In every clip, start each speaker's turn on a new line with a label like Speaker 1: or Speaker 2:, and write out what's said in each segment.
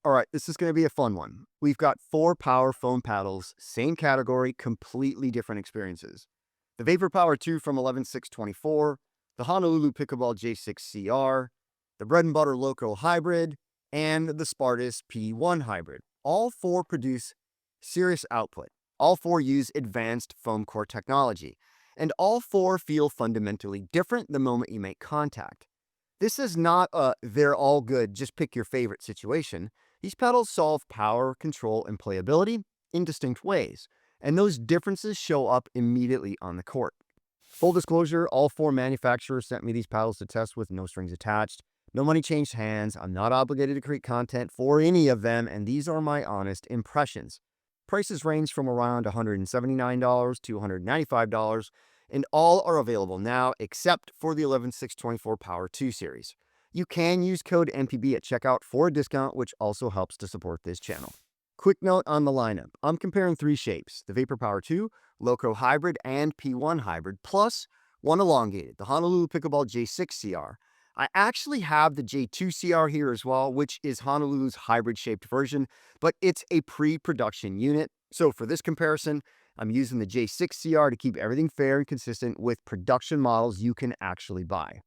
Speaker 1: All right, this is going to be a fun one. We've got 4 power foam paddles, same category, completely different experiences. The Vapor Power 2 from 11624, the Honolulu Pickleball J6CR, the Bread Butter Loco Hybrid, and the Spartus P1 Hybrid. All 4 produce serious output. All 4 use advanced foam core technology, and all 4 feel fundamentally different the moment you make contact. This is not a they're all good, just pick your favorite situation. These pedals solve power, control, and playability in distinct ways, and those differences show up immediately on the court. Full disclosure, all 4 manufacturers sent me these paddles to test with no strings attached. No money changed hands. I'm not obligated to create content for any of them, and these are my honest impressions. Prices range from around $179 to $195, and all are available now except for the 11624 Power 2 series. You can use code MPB at checkout for a discount, which also helps to support this channel. Quick note on the lineup. I'm comparing 3 shapes, the Vapor Power 2, Loco Hybrid, and P1 Hybrid, plus one elongated, the Honolulu Pickleball J6CR. I actually have the J2CR here as well, which is Honolulu's hybrid-shaped version, but it's a pre-production unit. So for this comparison, I'm using the J6CR to keep everything fair and consistent with production models you can actually buy.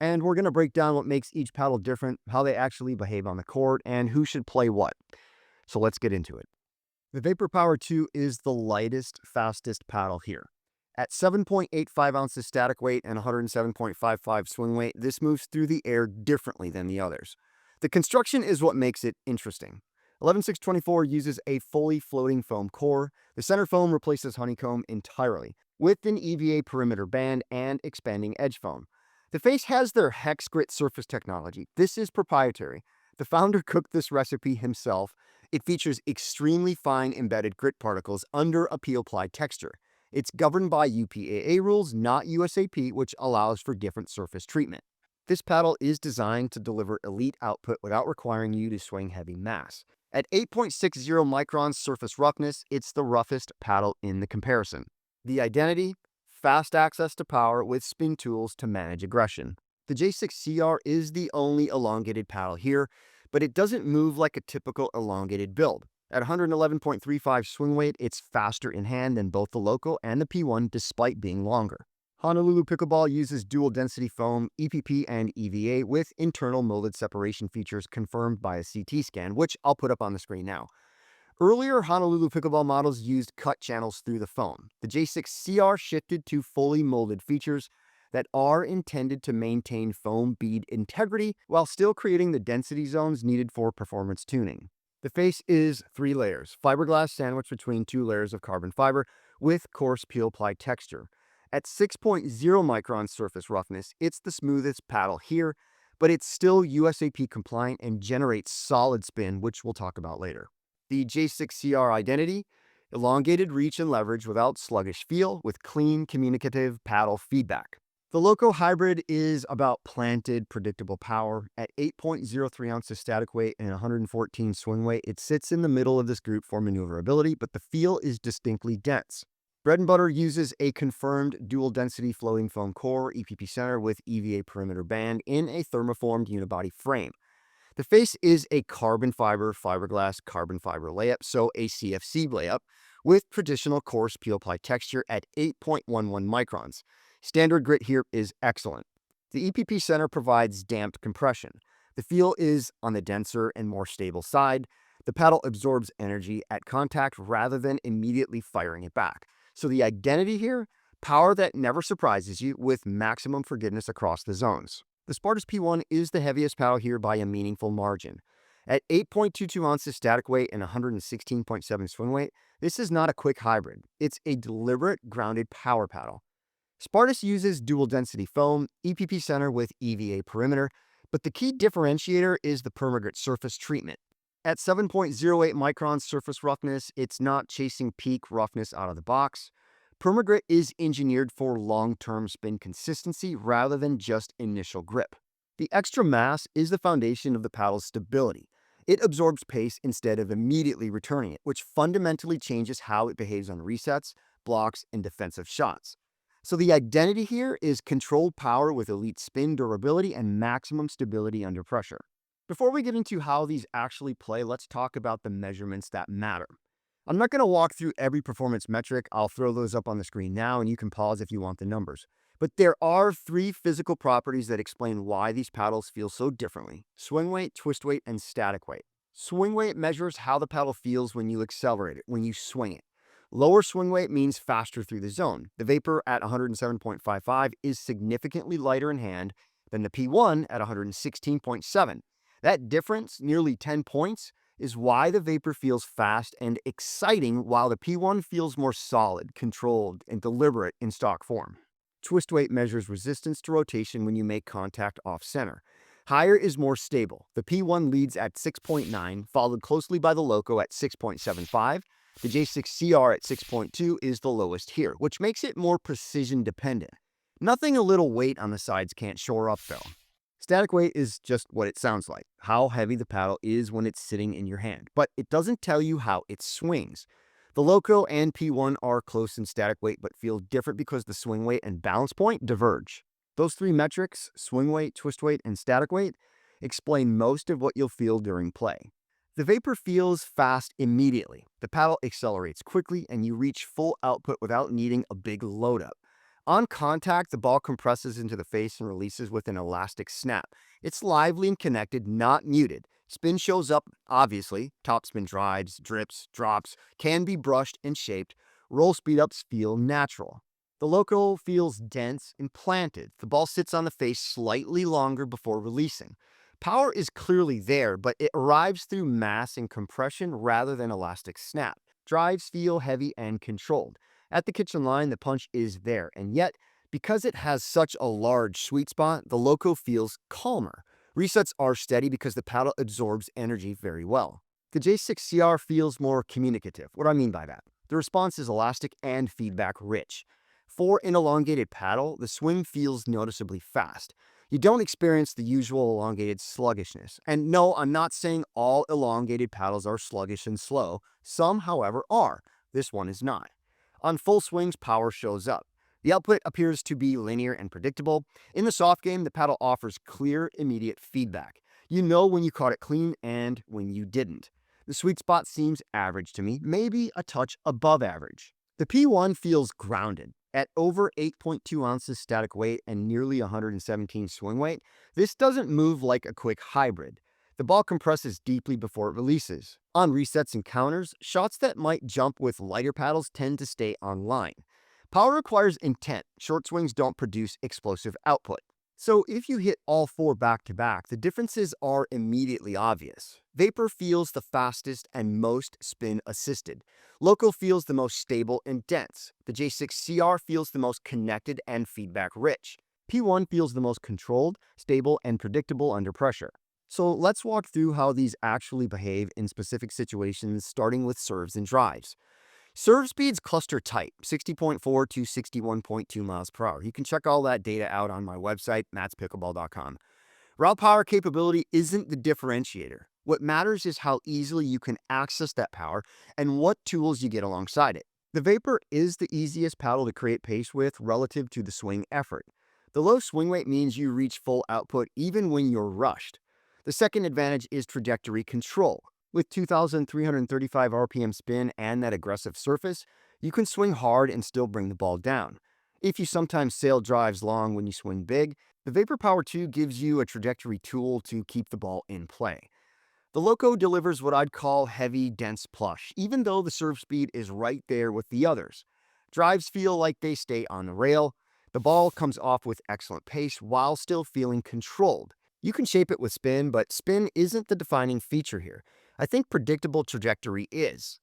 Speaker 1: And we're going to break down what makes each paddle different, how they actually behave on the court, and who should play what. So let's get into it. The Vapor Power 2 is the lightest, fastest paddle here. At 7.85 ounces static weight and 107.55 swing weight, this moves through the air differently than the others. The construction is what makes it interesting. 11624 uses a fully floating foam core. The center foam replaces honeycomb entirely, with an EVA perimeter band and expanding edge foam. The face has their HexGrit surface technology. This is proprietary. The founder cooked this recipe himself. It features extremely fine embedded grit particles under a peel-plied texture. It's governed by UPA-A rules, not USAP, which allows for different surface treatment. This paddle is designed to deliver elite output without requiring you to swing heavy mass. At 8.60 microns surface roughness, it's the roughest paddle in the comparison. The identity? Fast access to power with spin tools to manage aggression. The J6CR is the only elongated paddle here, but it doesn't move like a typical elongated build. At 111.35 swing weight, it's faster in hand than both the Loco and the P1 despite being longer. Honolulu Pickleball uses dual density foam, EPP and EVA with internal molded separation features confirmed by a CT scan, which I'll put up on the screen now. Earlier Honolulu Pickleball models used cut channels through the foam. The J6CR shifted to fully molded features that are intended to maintain foam bead integrity while still creating the density zones needed for performance tuning. The face is 3 layers, fiberglass sandwiched between 2 layers of carbon fiber with coarse peel-plied texture. At 6.0 micron surface roughness, it's the smoothest paddle here, but it's still USAP compliant and generates solid spin, which we'll talk about later. The J6CR identity, elongated reach and leverage without sluggish feel with clean communicative paddle feedback. The Loco Hybrid is about planted, predictable power. At 8.03 ounces static weight and 114 swing weight, it sits in the middle of this group for maneuverability, but the feel is distinctly dense. Bread Butter uses a confirmed dual-density floating foam core, EPP center with EVA perimeter band in a thermoformed unibody frame. The face is a carbon fiber, fiberglass, carbon fiber layup, so a CFC layup, with traditional coarse peel-plied texture at 8.11 microns. Standard grit here is excellent. The EPP center provides damped compression. The feel is on the denser and more stable side. The paddle absorbs energy at contact rather than immediately firing it back. So the identity here, power that never surprises you with maximum forgiveness across the zones. The Spartus P1 is the heaviest paddle here by a meaningful margin. At 8.22 ounces static weight and 116.7 swing weight, this is not a quick hybrid. It's a deliberate, grounded power paddle. Spartus uses dual density foam, EPP center with EVA perimeter, but the key differentiator is the Permagrit surface treatment. At 7.08 microns surface roughness, it's not chasing peak roughness out of the box. Permagrit is engineered for long-term spin consistency rather than just initial grip. The extra mass is the foundation of the paddle's stability. It absorbs pace instead of immediately returning it, which fundamentally changes how it behaves on resets, blocks, and defensive shots. So the identity here is controlled power with elite spin durability and maximum stability under pressure. Before we get into how these actually play, let's talk about the measurements that matter. I'm not going to walk through every performance metric. I'll throw those up on the screen now, and you can pause if you want the numbers. But there are three physical properties that explain why these paddles feel so differently: swing weight, twist weight, and static weight. Swing weight measures how the paddle feels when you accelerate it, when you swing it. Lower swing weight means faster through the zone. The Vapor at 107.55 is significantly lighter in hand than the P1 at 116.7. That difference, nearly 10 points, is why the Vapor feels fast and exciting while the P1 feels more solid, controlled, and deliberate in stock form. Twist weight measures resistance to rotation when you make contact off center. Higher is more stable. The P1 leads at 6.9, followed closely by the Loco at 6.75. The J6CR at 6.2 is the lowest here, which makes it more precision dependent. Nothing a little weight on the sides can't shore up though. Static weight is just what it sounds like, how heavy the paddle is when it's sitting in your hand, but it doesn't tell you how it swings. The Loco and P1 are close in static weight but feel different because the swing weight and balance point diverge. Those three metrics, swing weight, twist weight, and static weight, explain most of what you'll feel during play. The Vapor feels fast immediately. The paddle accelerates quickly and you reach full output without needing a big load up. On contact, the ball compresses into the face and releases with an elastic snap. It's lively and connected, not muted. Spin shows up, obviously. Topspin drives, drips, drops, can be brushed and shaped. Roll speedups feel natural. The Loco feels dense and planted. The ball sits on the face slightly longer before releasing. Power is clearly there, but it arrives through mass and compression rather than elastic snap. Drives feel heavy and controlled. At the kitchen line, the punch is there, and yet, because it has such a large sweet spot, the Loco feels calmer. Resets are steady because the paddle absorbs energy very well. The J6CR feels more communicative. What do I mean by that? The response is elastic and feedback rich. For an elongated paddle, the swing feels noticeably fast. You don't experience the usual elongated sluggishness. And no, I'm not saying all elongated paddles are sluggish and slow. Some, however, are. This one is not. On full swings, power shows up. The output appears to be linear and predictable. In the soft game, the paddle offers clear, immediate feedback. You know when you caught it clean and when you didn't. The sweet spot seems average to me, maybe a touch above average. The P1 feels grounded. At over 8.2 ounces static weight and nearly 117 swing weight, this doesn't move like a quick hybrid. The ball compresses deeply before it releases. On resets and counters, shots that might jump with lighter paddles tend to stay on line. Power requires intent. Short swings don't produce explosive output. So if you hit all four back-to-back, the differences are immediately obvious. Vapor feels the fastest and most spin-assisted. Loco feels the most stable and dense. The J6CR feels the most connected and feedback-rich. P1 feels the most controlled, stable, and predictable under pressure. So let's walk through how these actually behave in specific situations, starting with serves and drives. Serve speeds cluster tight, 60.4 to 61.2 miles per hour. You can check all that data out on my website, mattspickleball.com. Raw power capability isn't the differentiator. What matters is how easily you can access that power and what tools you get alongside it. The Vapor is the easiest paddle to create pace with relative to the swing effort. The low swing weight means you reach full output even when you're rushed. The second advantage is trajectory control. With 2,335 RPM spin and that aggressive surface, you can swing hard and still bring the ball down. If you sometimes sail drives long when you swing big, the Vapor Power 2 gives you a trajectory tool to keep the ball in play. The Loco delivers what I'd call heavy, dense plush, even though the serve speed is right there with the others. Drives feel like they stay on the rail. The ball comes off with excellent pace while still feeling controlled. You can shape it with spin, but spin isn't the defining feature here. I think predictable trajectory is.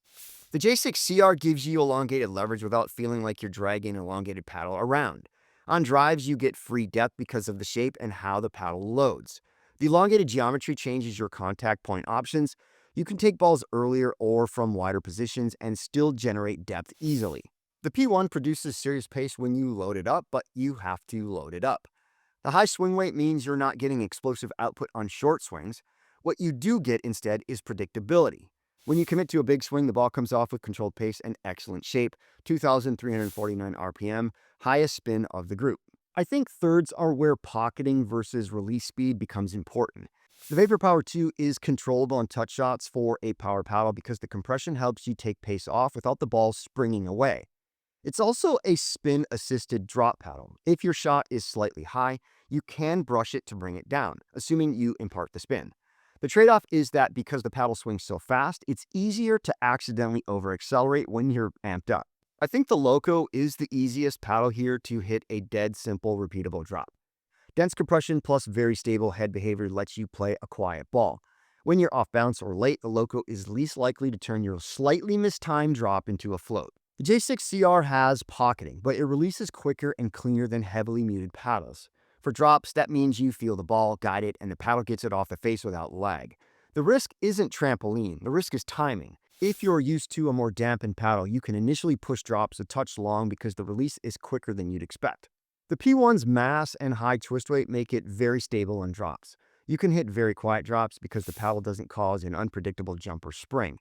Speaker 1: The J6CR gives you elongated leverage without feeling like you're dragging an elongated paddle around. On drives, you get free depth because of the shape and how the paddle loads. The elongated geometry changes your contact point options. You can take balls earlier or from wider positions and still generate depth easily. The P1 produces serious pace when you load it up, but you have to load it up. The high swing weight means you're not getting explosive output on short swings. What you do get instead is predictability. When you commit to a big swing, the ball comes off with controlled pace and excellent shape, 2,349 RPM, highest spin of the group. I think thirds are where pocketing versus release speed becomes important. The Vapor Power 2 is controllable on touch shots for a power paddle because the compression helps you take pace off without the ball springing away. It's also a spin-assisted drop paddle. If your shot is slightly high, you can brush it to bring it down, assuming you impart the spin. The trade-off is that because the paddle swings so fast, it's easier to accidentally over-accelerate when you're amped up. I think the Loco is the easiest paddle here to hit a dead simple repeatable drop. Dense compression plus very stable head behavior lets you play a quiet ball. When you're off balance or late, the Loco is least likely to turn your slightly mistimed drop into a float. The J6CR has pocketing, but it releases quicker and cleaner than heavily muted paddles. For drops, that means you feel the ball, guide it, and the paddle gets it off the face without lag. The risk isn't trampoline, the risk is timing. If you're used to a more dampened paddle, you can initially push drops a touch long because the release is quicker than you'd expect. The P1's mass and high twist weight make it very stable on drops. You can hit very quiet drops because the paddle doesn't cause an unpredictable jump or spring.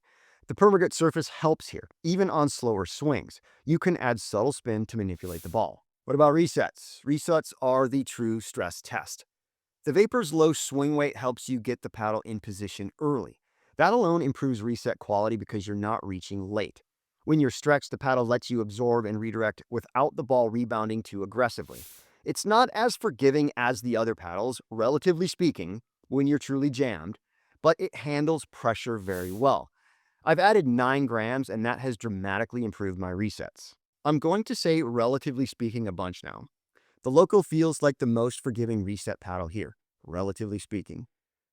Speaker 1: The Permagrit surface helps here, even on slower swings. You can add subtle spin to manipulate the ball. What about resets? Resets are the true stress test. The Vapor's low swing weight helps you get the paddle in position early. That alone improves reset quality because you're not reaching late. When you're stretched, the paddle lets you absorb and redirect without the ball rebounding too aggressively. It's not as forgiving as the other paddles, relatively speaking, when you're truly jammed, but it handles pressure very well. I've added 9 grams and that has dramatically improved my resets. I'm going to say relatively speaking a bunch now. The Loco feels like the most forgiving reset paddle here, relatively speaking.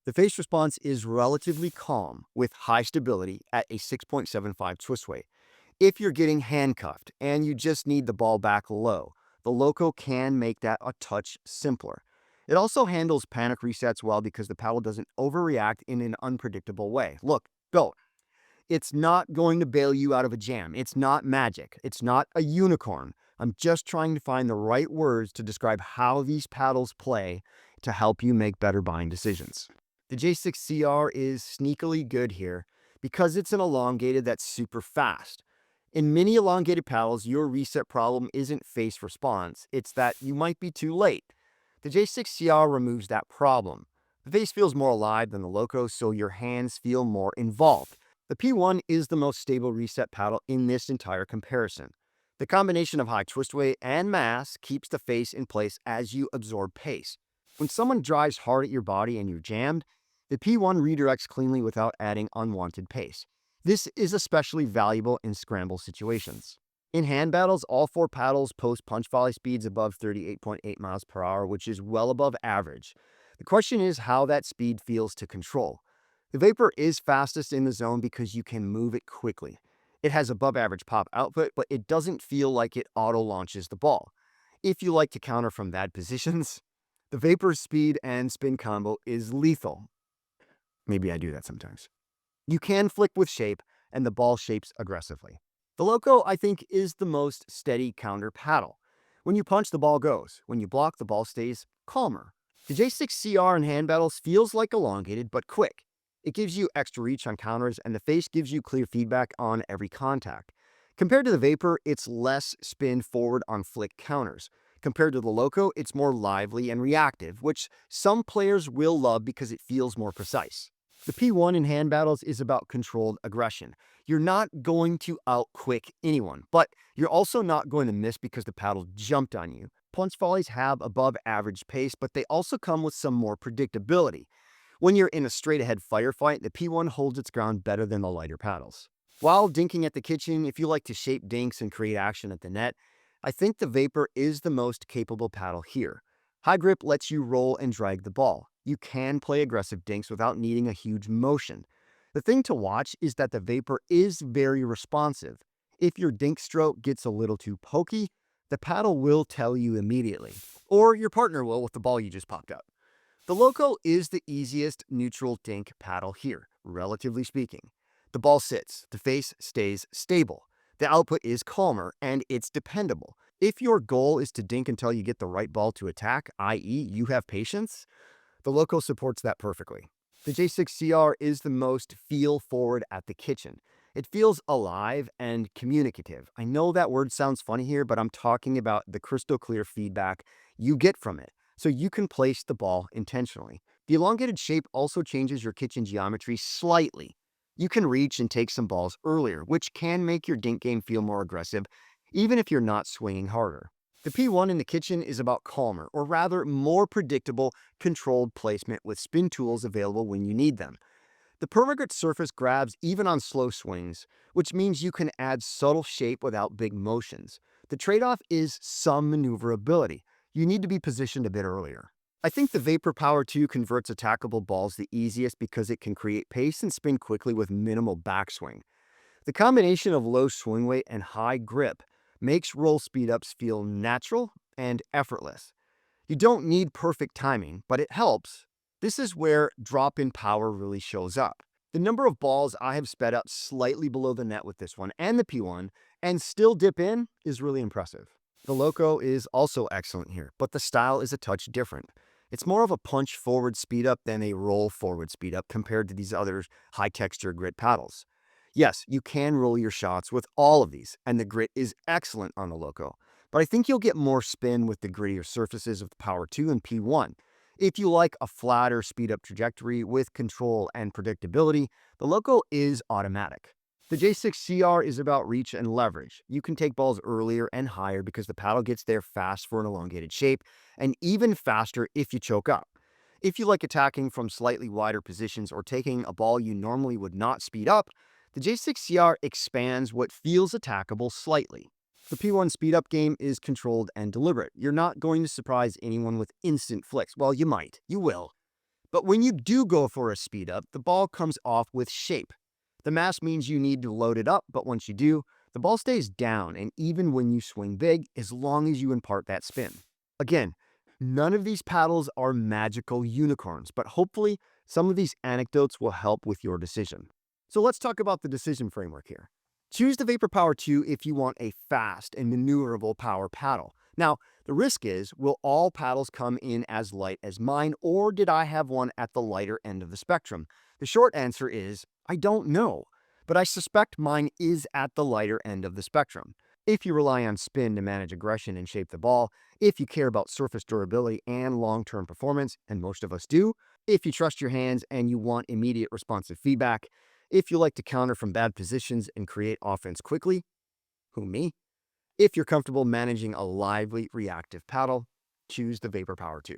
Speaker 1: The face response is relatively calm with high stability at a 6.75 twist weight. If you're getting handcuffed and you just need the ball back low, the Loco can make that a touch simpler. It also handles panic resets well because the paddle doesn't overreact in an unpredictable way. Look, go. It's not going to bail you out of a jam. It's not magic. It's not a unicorn. I'm just trying to find the right words to describe how these paddles play to help you make better buying decisions. The J6CR is sneakily good here because it's an elongated that's super fast. In many elongated paddles, your reset problem isn't face response, it's that you might be too late. The J6CR removes that problem. The face feels more alive than the Loco, so your hands feel more involved. The P1 is the most stable reset paddle in this entire comparison. The combination of high twist weight and mass keeps the face in place as you absorb pace. When someone drives hard at your body and you're jammed, the P1 redirects cleanly without adding unwanted pace. This is especially valuable in scramble situations. In hand battles, all 4 paddles post punch volley speeds above 38.8 miles per hour, which is well above average. The question is how that speed feels to control. The Vapor is fastest in the zone because you can move it quickly. It has above average pop output, but it doesn't feel like it auto launches the ball. If you like to counter from bad positions, the Vapor's speed and spin combo is lethal. Maybe I do that sometimes. You can flick with shape, and the ball shapes aggressively. The Loco, I think, is the most steady counter paddle. When you punch, the ball goes. When you block, the ball stays calmer. The J6CR in hand battles feels like elongated, but quick. It gives you extra reach on counters, and the face gives you clear feedback on every contact. Compared to the Vapor, it's less spin forward on flick counters. Compared to the Loco, it's more lively and reactive, which some players will love because it feels more precise. The P1 in hand battles is about controlled aggression. You're not going to out-quick anyone, but you're also not going to miss because the paddle jumped on you. Punch volleys have above average pace, but they also come with some more predictability. When you're in a straight-ahead firefight, the P1 holds its ground better than the lighter paddles. While dinking at the kitchen, if you like to shape dinks and create action at the net, I think the Vapor is the most capable paddle here. High grip lets you roll and drag the ball. You can play aggressive dinks without needing a huge motion. The thing to watch is that the Vapor is very responsive. If your dink stroke gets a little too pokey, the paddle will tell you immediately, or your partner will with the ball you just popped up. The Loco is the easiest neutral dink paddle here, relatively speaking. The ball sits, the face stays stable, the output is calmer, and it's dependable. If your goal is to dink until you get the right ball to attack, i.e. you have patience, the Loco supports that perfectly. The J6CR is the most feel-forward at the kitchen. It feels alive and communicative. I know that word sounds funny here, but I'm talking about the crystal clear feedback you get from it, so you can place the ball intentionally. The elongated shape also changes your kitchen geometry slightly. You can reach and take some balls earlier, which can make your dink game feel more aggressive, even if you're not swinging harder. The P1 in the kitchen is about calmer, or rather more predictable, controlled placement with spin tools available when you need them. The Permagrit surface grabs even on slow swings, which means you can add subtle shape without big motions. The trade-off is some maneuverability. You need to be positioned a bit earlier. I think the Vapor Power 2 converts attackable balls the easiest because it can create pace and spin quickly with minimal backswing. The combination of low swing weight and high grip makes roll speed-ups feel natural and effortless. You don't need perfect timing, but it helps. This is where drop-in power really shows up. The number of balls I have sped up slightly below the net with this one and the P1 and still dip in is really impressive. The Loco is also excellent here, but the style is a touch different. It's more of a punch forward speed up than a roll forward speed up compared to these other high texture grit paddles. Yes, you can roll your shots with all of these, and the grit is excellent on the Loco, but I think you'll get more spin with the grittier surfaces of the Power 2 and P1. If you like a flatter speed up trajectory with control and predictability, the Loco is automatic. The J6CR is about reach and leverage. You can take balls earlier and higher because the paddle gets there fast for an elongated shape, and even faster if you choke up. If you like attacking from slightly wider positions or taking a ball you normally would not speed up, the J6CR expands what feels attackable slightly. The P1 speed-up game is controlled and deliberate. You're not going to surprise anyone with instant flicks. Well, you might. You will. But when you do go for a speed-up, the ball comes off with shape. The mass means you need to load it up, but once you do, the ball stays down, and even when you swing big, as long as you impart that spin. Again, none of these paddles are magical unicorns, but hopefully some of these anecdotes will help with your decision. So let's talk about the decision framework here. Choose the Vapor Power 2 if you want a fast and maneuverable power paddle. Now, the risk is, will all paddles come in as light as mine, or did I have one at the lighter end of the spectrum? The short answer is, I don't know, but I suspect mine is at the lighter end of the spectrum. If you rely on spin to manage aggression and shape the ball, if you care about surface durability and long-term performance, and most of us do, if you trust your hands and you want immediate responsive feedback, if you like to counter from bad positions and create offense quickly, who me? If you're comfortable managing a lively, reactive paddle, choose the Vapor Power 2.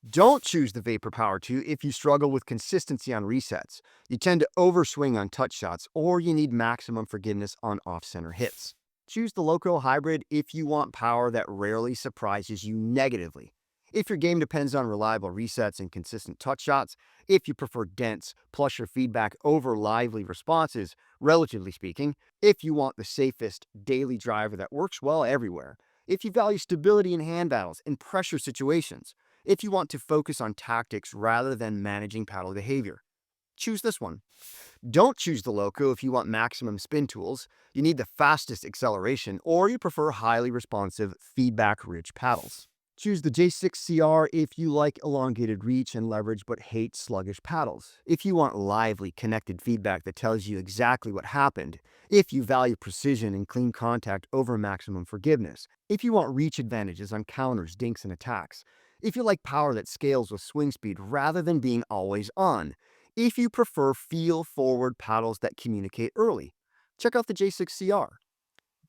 Speaker 1: Don't choose the Vapor Power 2 if you struggle with consistency on resets, you tend to overswing on touch shots, or you need maximum forgiveness on off-center hits. Choose the Loco Hybrid if you want power that rarely surprises you negatively. If your game depends on reliable resets and consistent touch shots, if you prefer dense, plusher feedback over lively responses, relatively speaking, if you want the safest daily driver that works well everywhere, if you value stability in hand battles and pressure situations, if you want to focus on tactics rather than managing paddle behavior, choose this one. Don't choose the Loco if you want maximum spin tools, you need the fastest acceleration, or you prefer highly responsive, feedback-rich paddles. Choose the J6CR if you like elongated reach and leverage but hate sluggish paddles. If you want lively, connected feedback that tells you exactly what happened. If you value precision and clean contact over maximum forgiveness. If you want reach advantages on counters, dinks, and attacks. If you like power that scales with swing speed rather than being always on. If you prefer feel-forward paddles that communicate early. Check out the J6CR.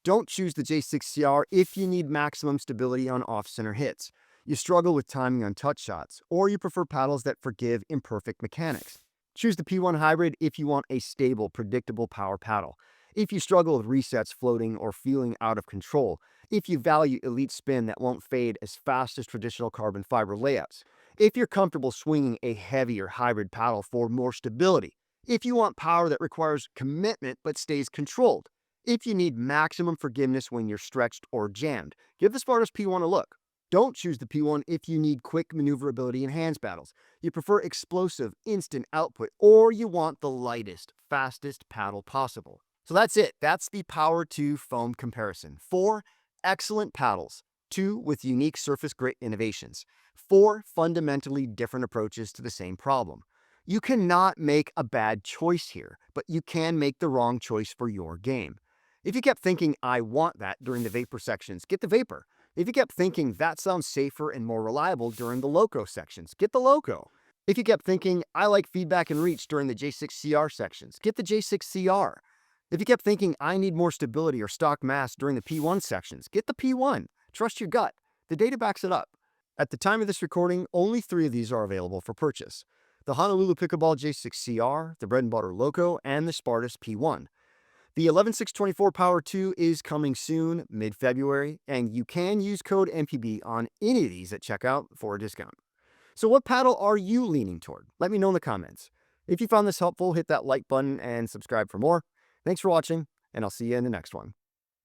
Speaker 1: Don't choose the J6CR if you need maximum stability on off-center hits, you struggle with timing on touch shots, or you prefer paddles that forgive imperfect mechanics. Choose the P1 Hybrid if you want a stable, predictable power paddle, if you struggle with resets floating or feeling out of control, if you value elite spin that won't fade as fast as traditional carbon fiber layouts, if you're comfortable swinging a heavier hybrid paddle for more stability, if you want power that requires commitment but stays controlled, if you need maximum forgiveness when you're stretched or jammed, give the Spartus P1 a look. Don't choose the P1 if you need quick maneuverability in hands battles, you prefer explosive, instant output, or you want the lightest, fastest paddle possible. So that's it. That's the Power 2 foam comparison. 4 excellent paddles, 2 with unique surface grit innovations, 4 fundamentally different approaches to the same problem. You cannot make a bad choice here, but you can make the wrong choice for your game. If you kept thinking, I want that during the Vapor sections, get the Vapor. If you kept thinking, that sounds safer and more reliable during the Loco sections, get the Loco. If you kept thinking, I like feedback and reach during the J6CR sections, get the J6CR. If you kept thinking, I need more stability or stock mass during the P1 sections, get the P1. Trust your gut. The data backs it up. At the time of this recording, only 3 of these are available for purchase: the Honolulu Pickleball J6CR, the Bread Butter Loco, and the Spartus P1. The 11624 Power 2 is coming soon, mid-February, and you can use code MPB on any of these at checkout for a discount. So what paddle are you leaning toward? Let me know in the comments. If you found this helpful, hit that like button and subscribe for more. Thanks for watching, and I'll see you in the next one.